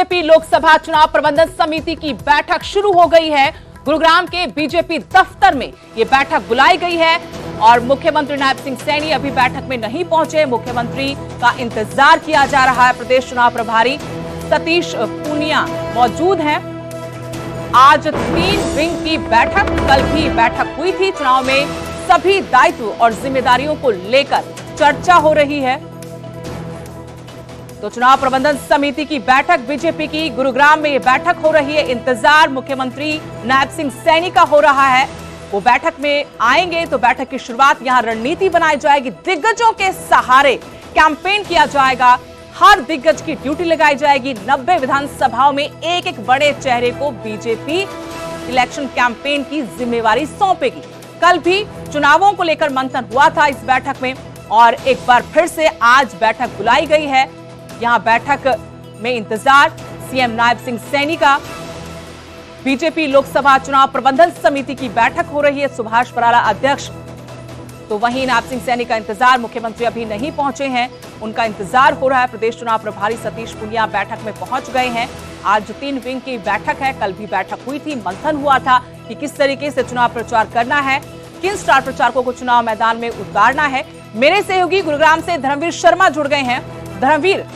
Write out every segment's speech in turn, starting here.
BJP Lok Sabha चुनाव प्रबंधन समिति की बैठक शुरू हो गई है। गुरुग्राम के बीजेपी दफ्तर में ये बैठक बुलाई गई है और मुख्यमंत्री नायब सिंह सैनी अभी बैठक में नहीं पहुंचे। मुख्यमंत्री का इंतजार किया जा रहा है। प्रदेश चुनाव प्रभारी सतीश पूनिया मौजूद हैं। आज 3 विंग की बैठक, कल भी बैठक हुई थी। चुनाव में सभी दायित्व और जिम्मेदारियों को लेकर चर्चा हो रही है। तो चुनाव प्रबंधन समिति की बैठक बीजेपी की गुरुग्राम में ये बैठक हो रही है। इंतजार मुख्यमंत्री नायब सिंह सैनी का हो रहा है। वो बैठक में आएंगे तो बैठक की शुरुआत यहां रणनीति बनाई जाएगी। दिग्गजों के सहारे कैंपेन किया जाएगा। हर दिग्गज की ड्यूटी लगाई जाएगी। 90 विधानसभाओं में एक एक बड़े चेहरे को बीजेपी इलेक्शन कैंपेन की जिम्मेवारी सौंपेगी। कल भी चुनावों को लेकर मंथन हुआ था इस बैठक में और एक बार फिर से आज बैठक बुलाई गई है। यहां बैठक में इंतजार सीएम नायब सिंह सैनी का। बीजेपी लोकसभा चुनाव प्रबंधन समिति की बैठक हो रही है। सुभाष बराला अध्यक्ष, तो वहीं नायब सिंह सैनी का इंतजार। मुख्यमंत्री अभी नहीं पहुंचे हैं, उनका इंतजार हो रहा है। प्रदेश चुनाव प्रभारी सतीश पूनिया बैठक में पहुंच गए हैं। आज 3 विंग की बैठक है, कल भी बैठक हुई थी। मंथन हुआ था कि किस तरीके से चुनाव प्रचार करना है, किन स्टार प्रचारकों को चुनाव मैदान में उतारना है। मेरे सहयोगी गुरुग्राम से धर्मवीर शर्मा जुड़ गए हैं। धर्मवीर,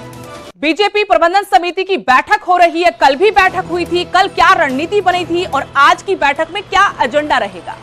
बीजेपी प्रबंधन समिति की बैठक हो रही है, कल भी बैठक हुई थी। कल क्या रणनीति बनी थी और आज की बैठक में क्या एजेंडा रहेगा?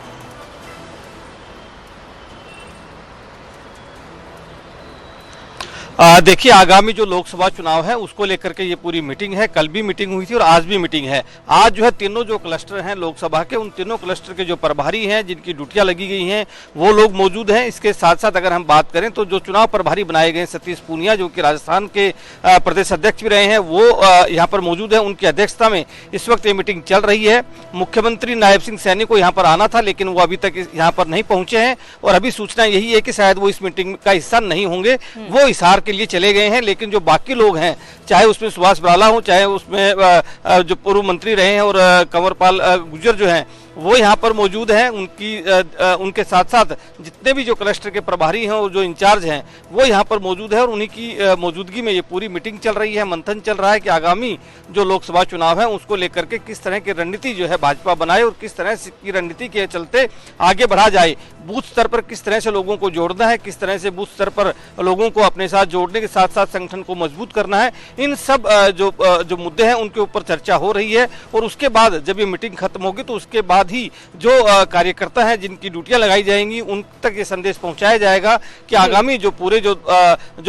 देखिए, आगामी जो लोकसभा चुनाव है उसको लेकर के ये पूरी मीटिंग है। कल भी मीटिंग हुई थी और आज भी मीटिंग है। आज जो है तीनों जो क्लस्टर हैं लोकसभा के, उन तीनों क्लस्टर के जो प्रभारी हैं, जिनकी ड्यूटियां लगी गई हैं, वो लोग मौजूद हैं। इसके साथ साथ अगर हम बात करें तो जो चुनाव प्रभारी बनाए गए सतीश पूनिया, जो कि राजस्थान के प्रदेश अध्यक्ष भी रहे हैं, वो यहाँ पर मौजूद है। उनकी अध्यक्षता में इस वक्त ये मीटिंग चल रही है। मुख्यमंत्री नायब सिंह सैनी को यहाँ पर आना था, लेकिन वो अभी तक यहाँ पर नहीं पहुंचे हैं और अभी सूचना यही है कि शायद वो इस मीटिंग का हिस्सा नहीं होंगे। वो हिसार के लिए चले गए हैं। लेकिन जो बाकी लोग हैं, चाहे उसमें सुभाष बराला हो, चाहे उसमें जो पूर्व मंत्री रहे हैं और कंवरपाल गुर्जर जो हैं, वो यहाँ पर मौजूद हैं। उनके साथ साथ जितने भी जो क्लस्टर के प्रभारी हैं और जो इंचार्ज हैं, वो यहाँ पर मौजूद है और उन्हीं की मौजूदगी में ये पूरी मीटिंग चल रही है। मंथन चल रहा है कि आगामी जो लोकसभा चुनाव है उसको लेकर के किस तरह की रणनीति जो है भाजपा बनाए और किस तरह की रणनीति के चलते आगे बढ़ा जाए। बूथ स्तर पर किस तरह से लोगों को जोड़ना है, किस तरह से बूथ स्तर पर लोगों को अपने साथ जोड़ने के साथ साथ संगठन को मजबूत करना है, इन सब जो मुद्दे हैं उनके ऊपर चर्चा हो रही है। और उसके बाद जब ये मीटिंग खत्म होगी तो उसके बाद ही जो कार्यकर्ता हैं, जिनकी ड्यूटियां लगाई जाएंगी, उन तक ये संदेश पहुंचाया जाएगा कि आगामी जो पूरे जो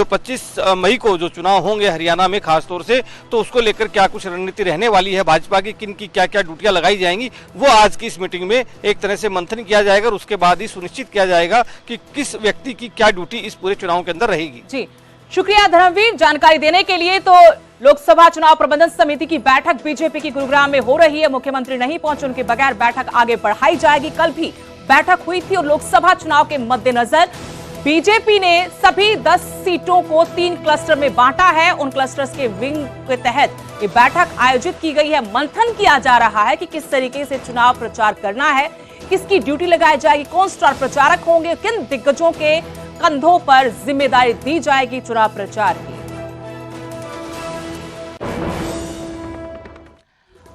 25 मई को जो चुनाव होंगे हरियाणा में खासतौर से, तो उसको लेकर क्या कुछ रणनीति रहने वाली है भाजपा की, किन की क्या क्या ड्यूटियां लगाई जाएंगी, वो आज की इस मीटिंग में एक तरह से मंथन किया जाएगा और उसके बाद ही सुनिश्चित किया जाएगा कि किस व्यक्ति की क्या ड्यूटी इस पूरे चुनाव के अंदर रहेगी। जी, शुक्रिया धर्मवीर जानकारी देने के लिए। तो लोकसभा चुनाव प्रबंधन समिति की बैठक बीजेपी की गुरुग्राम में हो रही है। मुख्यमंत्री नहीं पहुंचे, उनके बगैर बैठक आगे बढ़ाई जाएगी। कल भी बैठक हुई थी और लोकसभा चुनाव के मद्देनजर बीजेपी ने सभी 10 सीटों को 3 क्लस्टर में बांटा है। उन क्लस्टर्स के विंग के तहत ये बैठक आयोजित की गई है। मंथन किया जा रहा है कि किस तरीके से चुनाव प्रचार करना है, किसकी ड्यूटी लगाई जाएगी, कौन स्टार प्रचारक होंगे, किन दिग्गजों के कंधों पर जिम्मेदारी दी जाएगी चुनाव प्रचार की।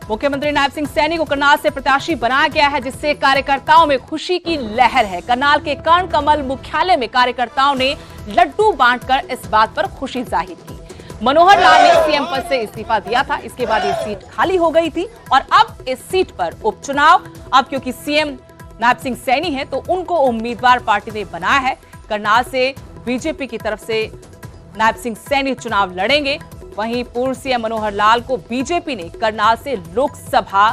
मुख्यमंत्री नायब सिंह सैनी को करनाल से प्रत्याशी बनाया गया है, जिससे कार्यकर्ताओं में खुशी की लहर है। करनाल के कर्ण कमल मुख्यालय में कार्यकर्ताओं ने लड्डू बांटकर इस बात पर खुशी जाहिर की। मनोहर लाल ने सीएम पद से इस्तीफा दिया था, इसके बाद ये सीट खाली हो गई थी और अब इस सीट पर उपचुनाव, अब क्योंकि सीएम नायब सिंह सैनी है तो उनको उम्मीदवार पार्टी ने बनाया है। करनाल से बीजेपी की तरफ से नायब सिंह सैनी चुनाव लड़ेंगे। वहीं पूर्व सीएम मनोहर लाल को बीजेपी ने करनाल से लोकसभा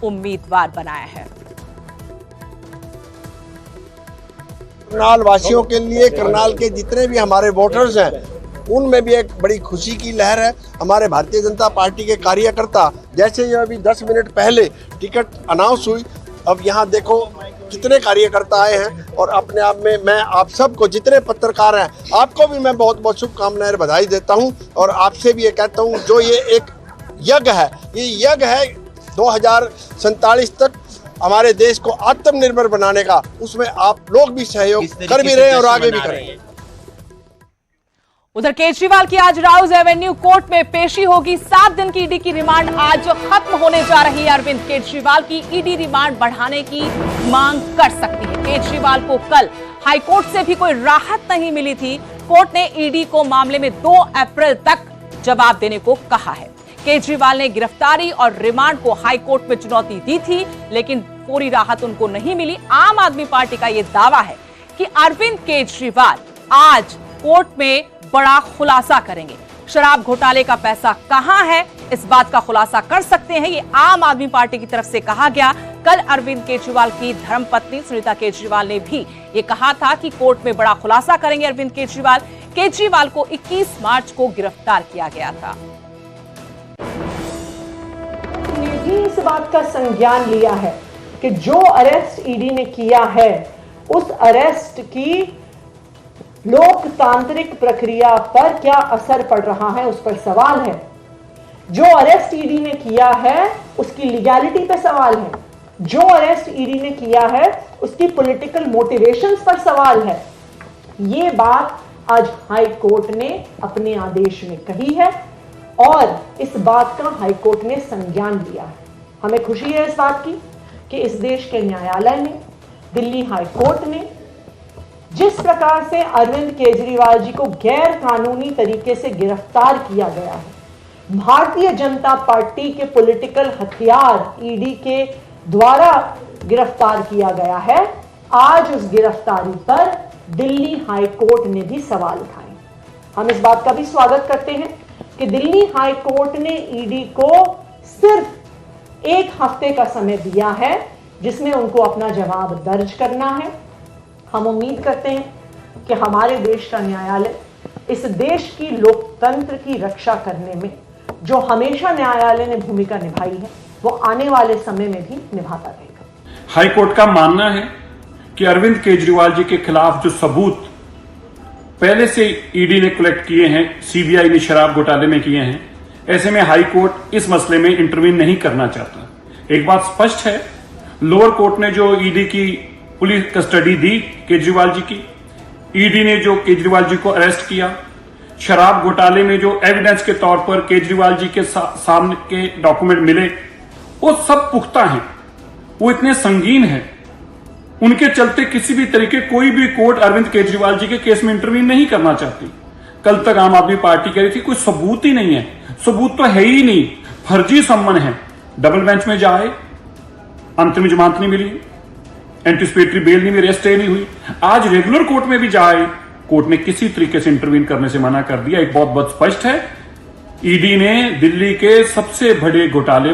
उम्मीदवार बनाया है। करनाल वासियों के लिए, करनाल के जितने भी हमारे वोटर्स हैं, उनमें भी एक बड़ी खुशी की लहर है। हमारे भारतीय जनता पार्टी के कार्यकर्ता, जैसे ये अभी 10 मिनट पहले टिकट अनाउंस हुई, अब यहाँ देखो कितने कार्यकर्ता आए हैं और अपने आप में मैं आप सबको, जितने पत्रकार हैं, आपको भी मैं बहुत बहुत शुभकामनाएं और बधाई देता हूं और आपसे भी ये कहता हूं, जो ये एक यज्ञ है, ये यज्ञ है 2047 तक हमारे देश को आत्मनिर्भर बनाने का, उसमें आप लोग भी सहयोग कर भी रहे हैं और आगे भी करेंगे। उधर केजरीवाल की आज राउज एवेन्यू कोर्ट में पेशी होगी। 7 दिन की ईडी की रिमांड आज खत्म होने जा रही है। अरविंद केजरीवाल की ईडी रिमांड बढ़ाने की मांग कर सकती है। केजरीवाल को कल हाईकोर्ट से भी कोई राहत नहीं मिली थी। कोर्ट ने ईडी को मामले में 2 अप्रैल तक जवाब देने को कहा है। केजरीवाल ने गिरफ्तारी और रिमांड को हाईकोर्ट में चुनौती दी थी, लेकिन पूरी राहत उनको नहीं मिली। आम आदमी पार्टी का यह दावा है कि अरविंद केजरीवाल आज कोर्ट में बड़ा खुलासा करेंगे। शराब घोटाले का पैसा कहां है, इस बात का खुलासा कर सकते हैं, ये आम आदमी पार्टी की तरफ से कहा गया। कल अरविंद केजरीवाल की धर्मपत्नी सुनीता केजरीवाल ने भी ये कहा था कि कोर्ट में बड़ा खुलासा करेंगे अरविंद केजरीवाल। केजरीवाल को 21 मार्च को गिरफ्तार किया गया था। ने भी इस बात का संज्ञान लिया है कि जो अरेस्ट ईडी ने किया है, उस अरेस्ट की लोकतांत्रिक प्रक्रिया पर क्या असर पड़ रहा है, उस पर सवाल है। जो अरेस्ट ईडी ने किया है उसकी लीगैलिटी पर सवाल है। जो अरेस्ट ईडी ने किया है उसकी पॉलिटिकल मोटिवेशंस पर सवाल है। ये बात आज हाई कोर्ट ने अपने आदेश में कही है और इस बात का हाई कोर्ट ने संज्ञान लिया है। हमें खुशी है इस बात की कि इस देश के न्यायालय ने, दिल्ली हाई कोर्ट ने जिस प्रकार से अरविंद केजरीवाल जी को गैर कानूनी तरीके से गिरफ्तार किया गया है, भारतीय जनता पार्टी के पॉलिटिकल हथियार ईडी के द्वारा गिरफ्तार किया गया है, आज उस गिरफ्तारी पर दिल्ली हाई कोर्ट ने भी सवाल उठाए। हम इस बात का भी स्वागत करते हैं कि दिल्ली हाई कोर्ट ने ईडी को सिर्फ 1 हफ्ते का समय दिया है जिसमें उनको अपना जवाब दर्ज करना है। हम उम्मीद करते हैं कि हमारे देश का न्यायालय इस देश की लोकतंत्र की रक्षा करने में जो हमेशा न्यायालय ने भूमिका निभाई है, वो आने वाले समय में भी निभाता रहेगा। हाई कोर्ट का मानना है कि अरविंद केजरीवाल जी के खिलाफ जो सबूत पहले से ईडी ने कलेक्ट किए हैं, सीबीआई ने शराब घोटाले में किए हैं, ऐसे में हाई कोर्ट इस मसले में इंटरवीन नहीं करना चाहता। एक बात स्पष्ट है, लोअर कोर्ट ने जो ईडी की पुलिस कस्टडी दी केजरीवाल जी की, ईडी ने जो केजरीवाल जी को अरेस्ट किया, शराब घोटाले में जो एविडेंस के तौर पर केजरीवाल जी के सामने के डॉक्यूमेंट मिले, वो सब पुख्ता हैं, वो इतने संगीन हैं, उनके चलते किसी भी तरीके कोई भी कोर्ट अरविंद केजरीवाल जी के केस में इंटरवीन नहीं करना चाहती। कल तक आम आदमी पार्टी कह रही थी कोई सबूत ही नहीं है, सबूत तो है ही नहीं, फर्जी सम्मन है। डबल बेंच में जाए, अंतरिम जमानत नहीं मिली, एंटीसिपेटरी बेल नहीं मिली, अरेस्ट नहीं हुई। आज रेगुलर कोर्ट में भी जाए, कोर्ट ने किसी तरीके से इंटरवीन करने से मना कर दिया। एक बहुत स्पष्ट है, ईडी ने दिल्ली के सबसे बड़े घोटाले